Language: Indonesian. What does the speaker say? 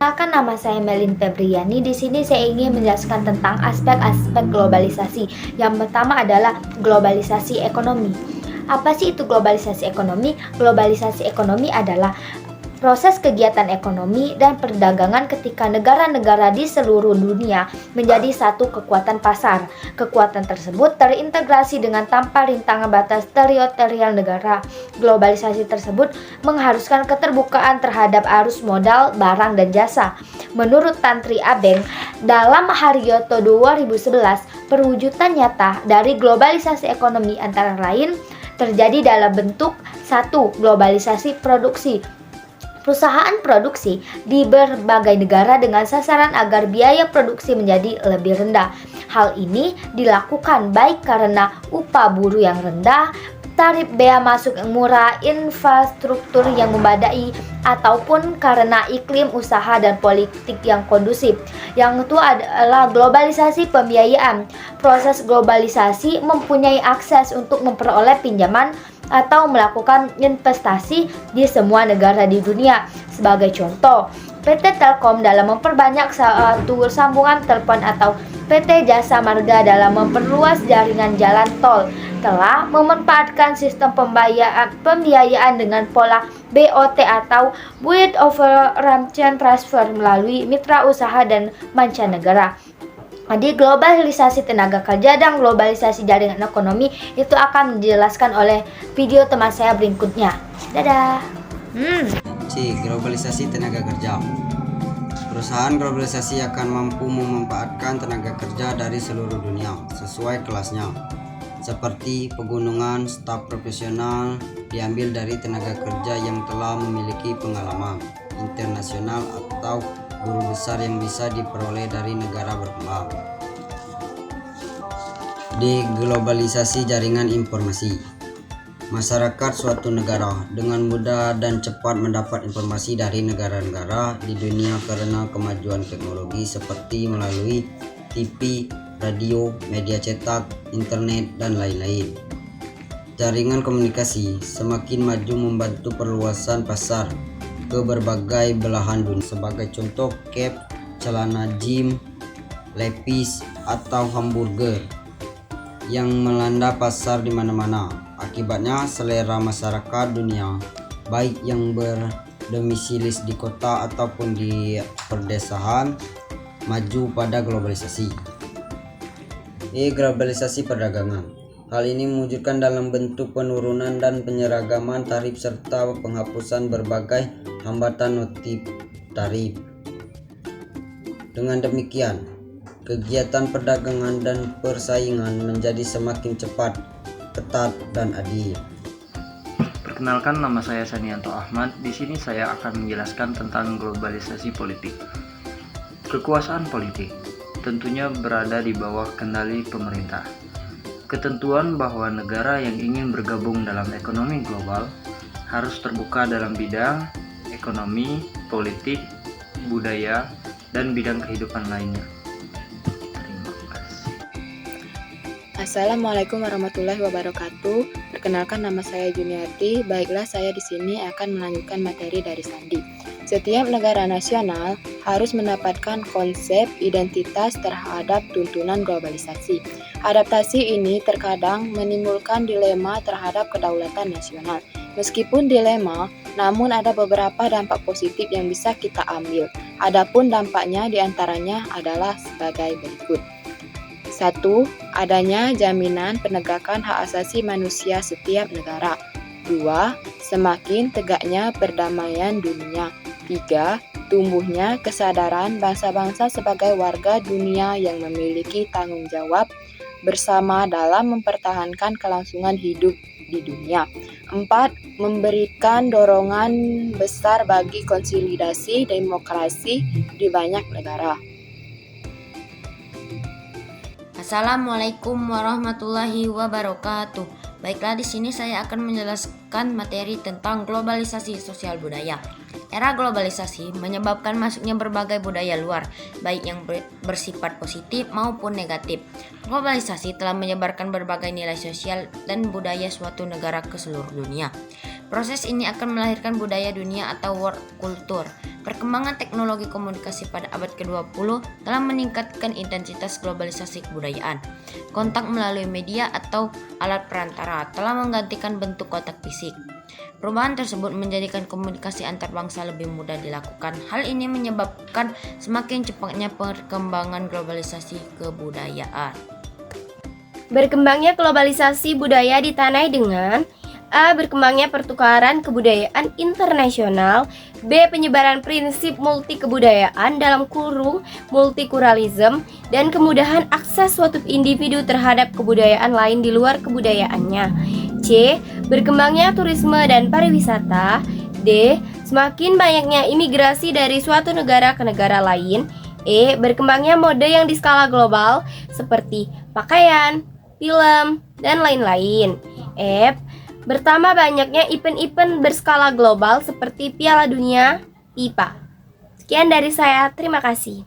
Perkenalkan, nama saya Melin Febriani. Di sini saya ingin menjelaskan tentang aspek-aspek globalisasi. Yang pertama adalah globalisasi ekonomi. Apa sih itu globalisasi ekonomi? Globalisasi ekonomi adalah proses kegiatan ekonomi dan perdagangan ketika negara-negara di seluruh dunia menjadi satu kekuatan pasar. Kekuatan tersebut terintegrasi dengan tanpa rintangan batas teritorial negara. Globalisasi tersebut mengharuskan keterbukaan terhadap arus modal, barang, dan jasa. Menurut Tantri Abeng, dalam Haryoto 2011, perwujudan nyata dari globalisasi ekonomi antara lain terjadi dalam bentuk 1. Globalisasi produksi. Perusahaan produksi di berbagai negara dengan sasaran agar biaya produksi menjadi lebih rendah. Hal ini dilakukan baik karena upah buruh yang rendah, tarif bea masuk yang murah, infrastruktur yang memadai, ataupun karena iklim usaha dan politik yang kondusif. Yang kedua adalah globalisasi pembiayaan. Proses globalisasi mempunyai akses untuk memperoleh pinjaman atau melakukan investasi di semua negara di dunia. Sebagai contoh, PT Telkom dalam memperbanyak satu sambungan telepon atau PT Jasa Marga dalam memperluas jaringan jalan tol telah memanfaatkan sistem pembiayaan dengan pola BOT atau Bond over Ramchan Transfer melalui mitra usaha dan mancanegara. Di globalisasi tenaga kerja dan globalisasi jaringan ekonomi itu akan dijelaskan oleh video teman saya berikutnya. Dadah. C. Globalisasi tenaga kerja. Perusahaan globalisasi akan mampu memanfaatkan tenaga kerja dari seluruh dunia sesuai kelasnya. Seperti pegunungan, staf profesional diambil dari tenaga kerja yang telah memiliki pengalaman internasional atau guru besar yang bisa diperoleh dari negara berkembang. D. Globalisasi jaringan informasi. Masyarakat suatu negara dengan mudah dan cepat mendapat informasi dari negara-negara di dunia karena kemajuan teknologi seperti melalui TV, radio, media cetak, internet, dan lain-lain. Jaringan komunikasi semakin maju membantu perluasan pasar ke berbagai belahan dunia. Sebagai contoh, cap, celana gym, lepis, atau hamburger yang melanda pasar di mana-mana. Akibatnya selera masyarakat dunia, baik yang berdomisili di kota ataupun di perdesaan, maju pada globalisasi. Globalisasi perdagangan. Hal ini mewujudkan dalam bentuk penurunan dan penyeragaman tarif serta penghapusan berbagai hambatan notif tarif. Dengan demikian, kegiatan perdagangan dan persaingan menjadi semakin cepat, ketat, dan adil. Perkenalkan, nama saya Sanianto Ahmad. Di sini saya akan menjelaskan tentang globalisasi politik. Kekuasaan politik tentunya berada di bawah kendali pemerintah. Ketentuan bahwa negara yang ingin bergabung dalam ekonomi global harus terbuka dalam bidang ekonomi, politik, budaya, dan bidang kehidupan lainnya. Terima kasih. Assalamualaikum warahmatullahi wabarakatuh. Perkenalkan, nama saya Juniati. Baiklah, saya di sini akan melanjutkan materi dari Sandi. Setiap negara nasional harus mendapatkan konsep identitas terhadap tuntunan globalisasi. Adaptasi ini terkadang menimbulkan dilema terhadap kedaulatan nasional. Meskipun dilema, namun ada beberapa dampak positif yang bisa kita ambil. Adapun dampaknya diantaranya adalah sebagai berikut. 1. Adanya jaminan penegakan hak asasi manusia setiap negara. 2. Semakin tegaknya perdamaian dunia. 3. Tumbuhnya kesadaran bangsa-bangsa sebagai warga dunia yang memiliki tanggung jawab bersama dalam mempertahankan kelangsungan hidup di dunia. 4. Memberikan dorongan besar bagi konsolidasi demokrasi di banyak negara. Assalamualaikum warahmatullahi wabarakatuh. Baiklah, di sini saya akan menjelaskan materi tentang globalisasi sosial budaya. Era globalisasi menyebabkan masuknya berbagai budaya luar, baik yang bersifat positif maupun negatif. Globalisasi telah menyebarkan berbagai nilai sosial dan budaya suatu negara ke seluruh dunia. Proses ini akan melahirkan budaya dunia atau world culture. Perkembangan teknologi komunikasi pada abad ke-20 telah meningkatkan intensitas globalisasi kebudayaan. Kontak melalui media atau alat perantara telah menggantikan bentuk kontak fisik. Perubahan tersebut menjadikan komunikasi antar bangsa lebih mudah dilakukan. Hal ini menyebabkan semakin cepatnya perkembangan globalisasi kebudayaan. Berkembangnya globalisasi budaya ditandai dengan A. Berkembangnya pertukaran kebudayaan internasional. B. Penyebaran prinsip multi kebudayaan dalam kurung multikulturalisme dan kemudahan akses suatu individu terhadap kebudayaan lain di luar kebudayaannya. C. Berkembangnya turisme dan pariwisata. D. Semakin banyaknya imigrasi dari suatu negara ke negara lain. E. Berkembangnya mode yang di skala global seperti pakaian, film, dan lain-lain. F. Bertambah banyaknya event-event berskala global seperti Piala Dunia, FIFA. Sekian dari saya, terima kasih.